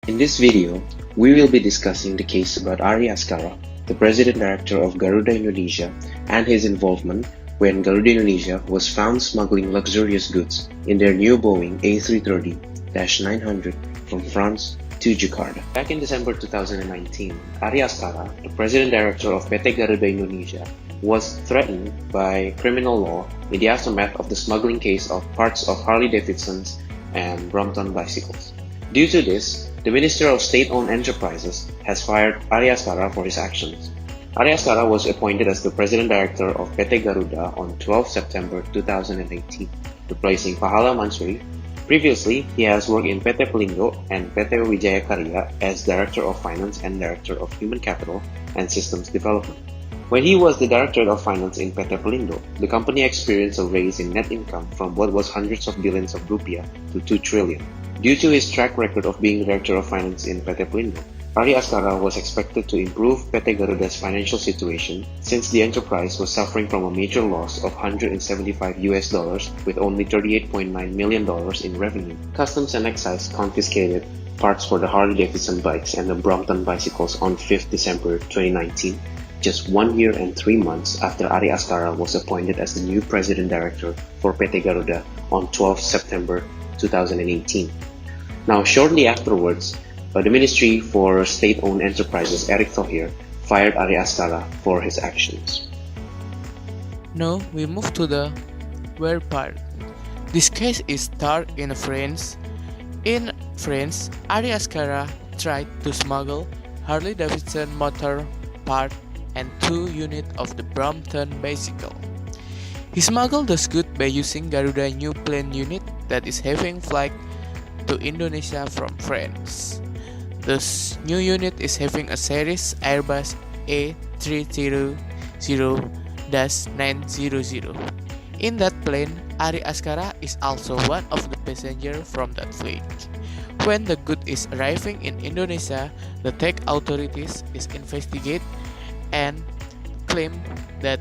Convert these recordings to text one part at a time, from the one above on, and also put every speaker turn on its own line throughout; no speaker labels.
In this video, we will be discussing the case about Ari Ashkara, the President Director of Garuda Indonesia, and his involvement when Garuda Indonesia was found smuggling luxurious goods in their new Boeing A330-900 from France to Jakarta. Back in December 2019, Ari Ashkara, the President Director of PT Garuda Indonesia, was threatened by criminal law in the aftermath of the smuggling case of parts of Harley-Davidson's and Brompton bicycles. Due to this, the Minister of State-Owned Enterprises has fired Ari Ashkara for his actions. Ari Ashkara was appointed as the President Director of PT Garuda on 12 September 2018, replacing Pahala Mansuri. Previously, he has worked in PT Pelindo and PT Wijaya Karya as Director of Finance and Director of Human Capital and Systems Development. When he was the Director of Finance in PT Pelindo, the company experienced a raise in net income from what was hundreds of billions of rupiah to 2 trillion. Due to his track record of being Director of Finance in PT Pelindo, Ari Ashkara was expected to improve PT Garuda's financial situation since the enterprise was suffering from a major loss of $175 with only $38.9 million in revenue. Customs and Excise confiscated parts for the Harley-Davidson bikes and the Brompton bicycles on 5th December 2019, just 1 year and 3 months after Ari Ashkara was appointed as the new President Director for PT Garuda on 12 September 2018. Now, shortly afterwards, the Ministry for State-Owned Enterprises, Erick Thohir, fired Ari Ashkara for his actions.
Now we move to the where part. This case is started in France. In France, Ari Ashkara tried to smuggle Harley-Davidson motor part and 2 units of the Brompton bicycle. He smuggled those goods by using Garuda new plane unit that is having flight to Indonesia from France. This new unit is having a series Airbus A330-900. In that plane, Ari Ashkara is also one of the passengers from that flight. When the good is arriving in Indonesia, the tech authorities is investigate and claim that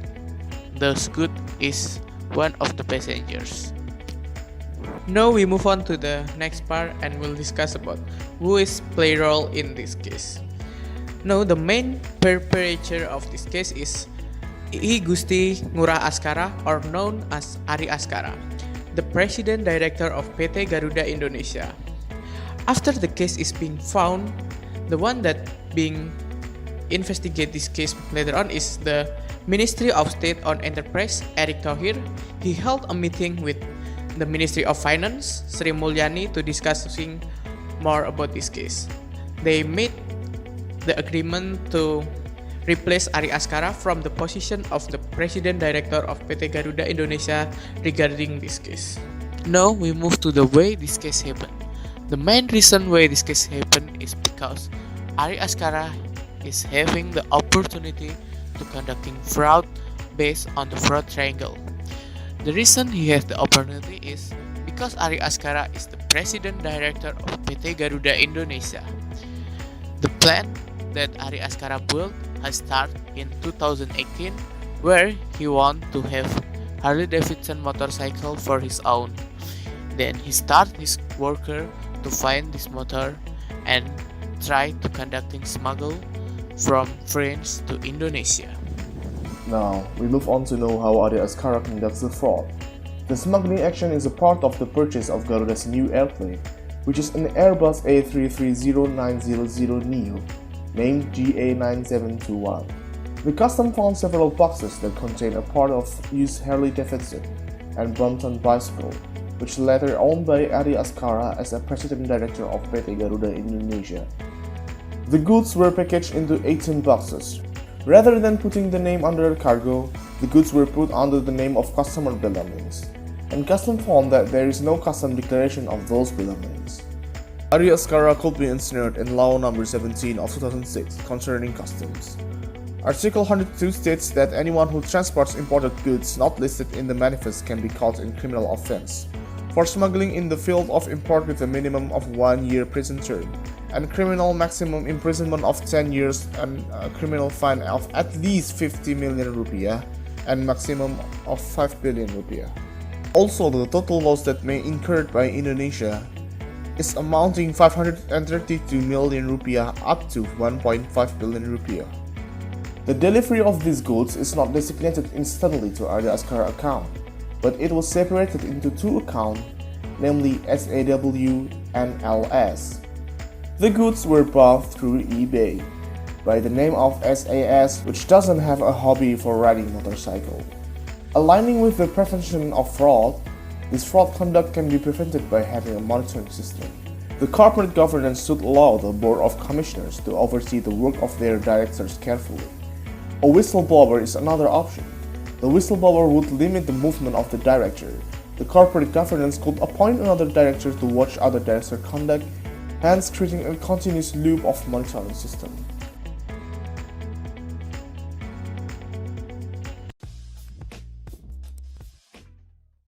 the good is one of the passengers. Now we move on to the next part and we'll discuss about who is play role in this case. Now the main perpetrator of this case is I Gusti Ngurah Ashkara, or known as Ari Ashkara, the President Director of PT Garuda Indonesia. After the case is being found, the one that being investigate this case later on is the Ministry of State-Owned Enterprise, Erick Thohir. He held a meeting with the Ministry of Finance, Sri Mulyani, to discussing more about this case. They made the agreement to replace Ari Ashkara from the position of the President Director of PT Garuda Indonesia regarding this case. Now we move to the way this case happened. The main reason why this case happened is because Ari Ashkara is having the opportunity to conducting fraud based on the fraud triangle. The reason he has the opportunity is because Ari Ashkara is the President Director of PT Garuda Indonesia. The plan that Ari Ashkara built has started in 2018, where he wanted to have Harley-Davidson motorcycle for his own. Then he started his worker to find this motor and try to conducting smuggle from France to Indonesia.
Now, we move on to know how Ari Ashkara conducts the fraud. The smuggling action is a part of the purchase of Garuda's new airplane, which is an Airbus A330-900neo, named GA9721. The custom found several boxes that contain a part of used Harley-Davidson and Brompton bicycle, which later owned by Ari Ashkara as a President Director of PT Garuda Indonesia. The goods were packaged into 18 boxes. Rather than putting the name under cargo, the goods were put under the name of customer belongings, and custom found that there is no custom declaration of those belongings. Ari Ashkara could be ensnared in Law No. 17 of 2006 concerning customs. Article 102 states that anyone who transports imported goods not listed in the manifest can be caught in criminal offense for smuggling in the field of import with a minimum of 1 year prison term, and criminal maximum imprisonment of 10 years and a criminal fine of at least 50 million rupiah and maximum of 5 billion rupiah. Also, the total loss that may incurred by Indonesia is amounting 532 million rupiah up to 1.5 billion rupiah. The delivery of these goods is not designated instantly to Ari Ashkara account, but it was separated into two accounts, namely SAW and LS. The goods were bought through eBay by the name of SAS, which doesn't have a hobby for riding motorcycle. Aligning with the prevention of fraud, this fraud conduct can be prevented by having a monitoring system. The corporate governance should allow the Board of Commissioners to oversee the work of their directors carefully. A whistleblower is another option. The whistleblower would limit the movement of the director. The corporate governance could appoint another director to watch other directors' conduct, hence creating a continuous loop of monitoring system.